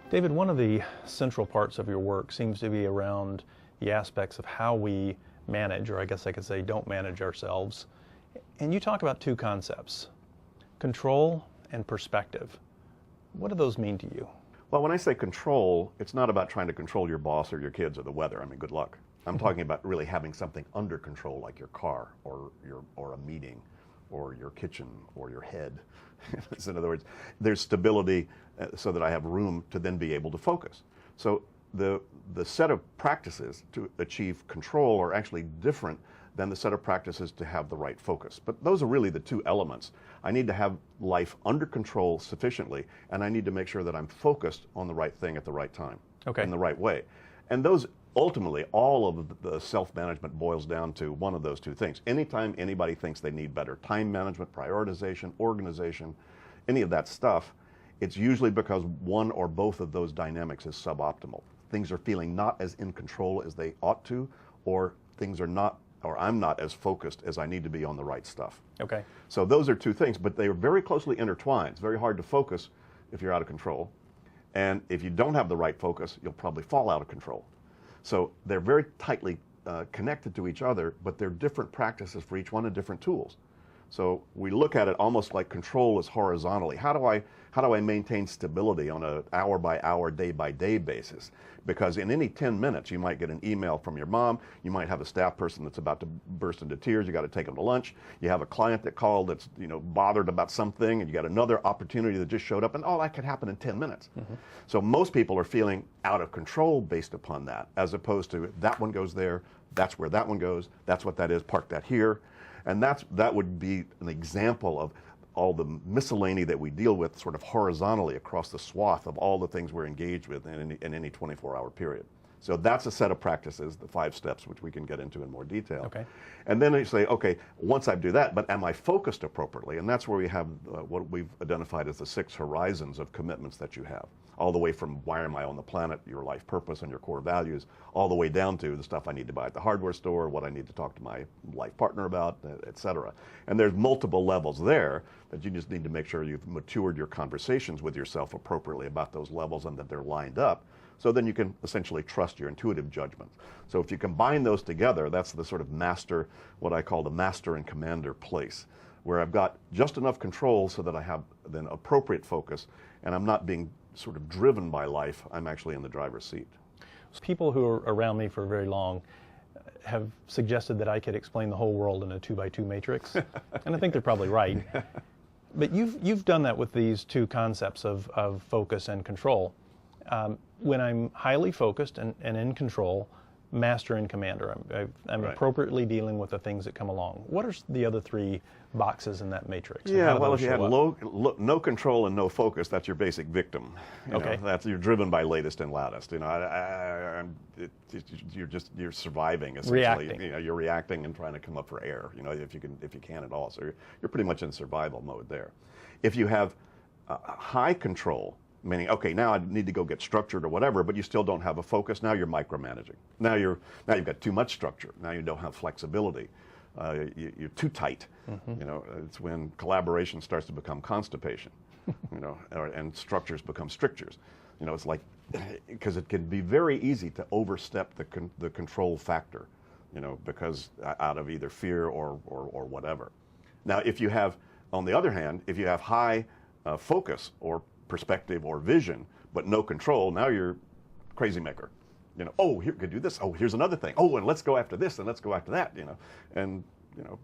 David, one of the central parts of your work seems to be around the aspects of how we manage, or I guess I could say don't manage ourselves. And you talk about two concepts, control and perspective. What do those mean to you? Well, when I say control, it's not about trying to control your boss or your kids or the weather. I mean, good luck. I'm talking about really having something under control, like your car or a meeting or your kitchen or your head. So in other words, there's stability so that I have room to then be able to focus. So the set of practices to achieve control are actually different than the set of practices to have the right focus. But those are really the two elements. I need to have life under control sufficiently, and I need to make sure that I'm focused on the right thing at the right time, in the right way. And those ultimately, all of the self-management boils down to one of those two things. Anytime anybody thinks they need better time management, prioritization, organization, any of that stuff, it's usually because one or both of those dynamics is suboptimal. Things are feeling not as in control as they ought to, or things are not, or I'm not as focused as I need to be on the right stuff. Okay. So those are two things, but they are very closely intertwined. It's very hard to focus if you're out of control. And if you don't have the right focus, you'll probably fall out of control. So they're very tightly connected to each other, but they're different practices for each one and different tools. So we look at it almost like control is horizontally. How do I maintain stability on an hour by hour, day by day basis? Because in any 10 minutes, you might get an email from your mom. You might have a staff person that's about to burst into tears. You got to take them to lunch. You have a client that called that's bothered about something, and you got another opportunity that just showed up, and all that could happen in 10 minutes. Mm-hmm. So most people are feeling out of control based upon that, as opposed to that one goes there, that's where that one goes, that's what that is, park that here. And that would be an example of all the miscellany that we deal with sort of horizontally across the swath of all the things we're engaged with in any 24-hour period. So that's a set of practices, the 5 steps, which we can get into in more detail. Okay. And then you say, okay, once I do that, but am I focused appropriately? And that's where we have what we've identified as the 6 horizons of commitments that you have, all the way from why am I on the planet, your life purpose and your core values, all the way down to the stuff I need to buy at the hardware store, what I need to talk to my life partner about, et cetera. And there's multiple levels there that you just need to make sure you've matured your conversations with yourself appropriately about those levels and that they're lined up. So then you can essentially trust your intuitive judgment. So if you combine those together, that's the sort of master, what I call the master and commander place, where I've got just enough control so that I have then appropriate focus, and I'm not being sort of driven by life. I'm actually in the driver's seat. People who are around me for very long have suggested that I could explain the whole world in a 2x2 matrix, and I think they're probably right. But you've done that with these two concepts of focus and control. When I'm highly focused and in control, master and commander, I'm right. Appropriately dealing with the things that come along. What are the other 3 boxes in that matrix? Yeah, well, if you have no control and no focus, that's your basic victim. You're driven by latest and loudest. You're surviving essentially. Reacting. You're reacting and trying to come up for air. If you can at all. So you're pretty much in survival mode there. If you have high control, meaning, okay, now I need to go get structured or whatever, but you still don't have a focus. Now you're micromanaging. Now you've got too much structure. Now you don't have flexibility. You're too tight. Mm-hmm. It's when collaboration starts to become constipation. And structures become strictures. It's like, because it can be very easy to overstep the control factor. Because out of either fear or whatever. Now, if you have, on the other hand, if you have high focus or perspective or vision, but no control, now you're crazy maker. Oh, here could do this. Oh, here's another thing. Oh, and let's go after this, and let's go after that. And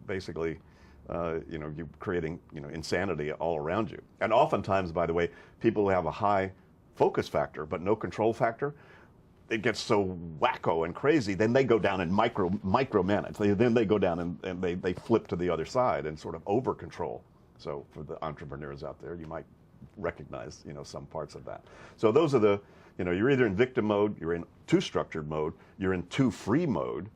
basically, you're creating insanity all around you. And oftentimes, by the way, people who have a high focus factor but no control factor, it gets so wacko and crazy. Then they go down and micromanage. Then they go down and they flip to the other side and sort of over control. So for the entrepreneurs out there, you might recognize some parts of that. So those are you're either in victim mode, you're in too structured mode, you're in too free mode,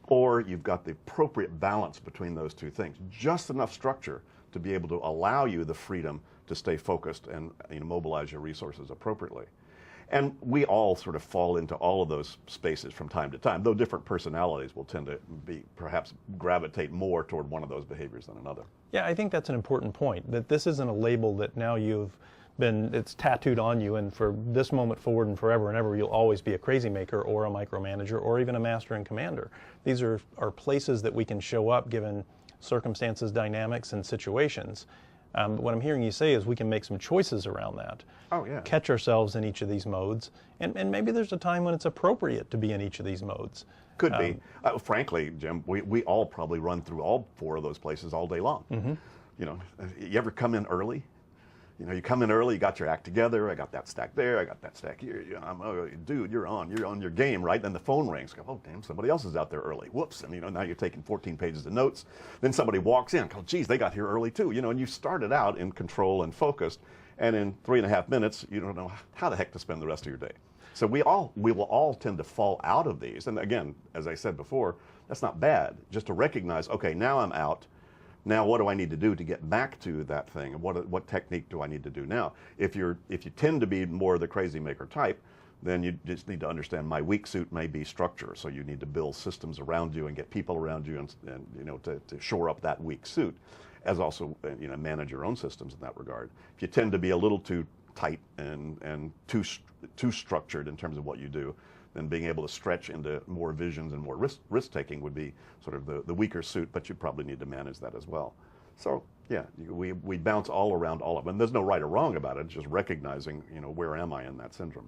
or you've got the appropriate balance between those two things. Just enough structure to be able to allow you the freedom to stay focused and mobilize your resources appropriately. And we all sort of fall into all of those spaces from time to time, though different personalities will tend to perhaps gravitate more toward one of those behaviors than another. Yeah, I think that's an important point, that this isn't a label that now you've it's tattooed on you, and for this moment forward and forever and ever, you'll always be a crazy maker or a micromanager or even a master and commander. These are places that we can show up given circumstances, dynamics, and situations. What I'm hearing you say is we can make some choices around that. Oh, yeah. Catch ourselves in each of these modes, and maybe there's a time when it's appropriate to be in each of these modes. Could be. Frankly, Jim, we all probably run through all 4 of those places all day long. Mm-hmm. You know, you ever come in early? You know, you come in early, you got your act together, I got that stack there, I got that stack here. You know, oh, dude, you're on your game, right? Then the phone rings. Go, oh, damn, somebody else is out there early. Whoops. And, you know, now you're taking 14 pages of notes. Then somebody walks in. Oh, geez, they got here early too. You know, and you started out in control and focused, and in 3.5 minutes, you don't know how the heck to spend the rest of your day. So we will all tend to fall out of these. And again, as I said before, that's not bad. Just to recognize, okay, now I'm out. Now, what do I need to do to get back to that thing? And what technique do I need to do now? If you tend to be more the crazy maker type, then you just need to understand my weak suit may be structure. So you need to build systems around you and get people around you and you know, to shore up that weak suit, as also, you know, manage your own systems in that regard. If you tend to be a little too tight and too structured in terms of what you do, then being able to stretch into more visions and more risk taking would be sort of the weaker suit, but you probably need to manage that as well. So yeah, we bounce all around all of them. And there's no right or wrong about it. It's just recognizing, you know, where am I in that syndrome.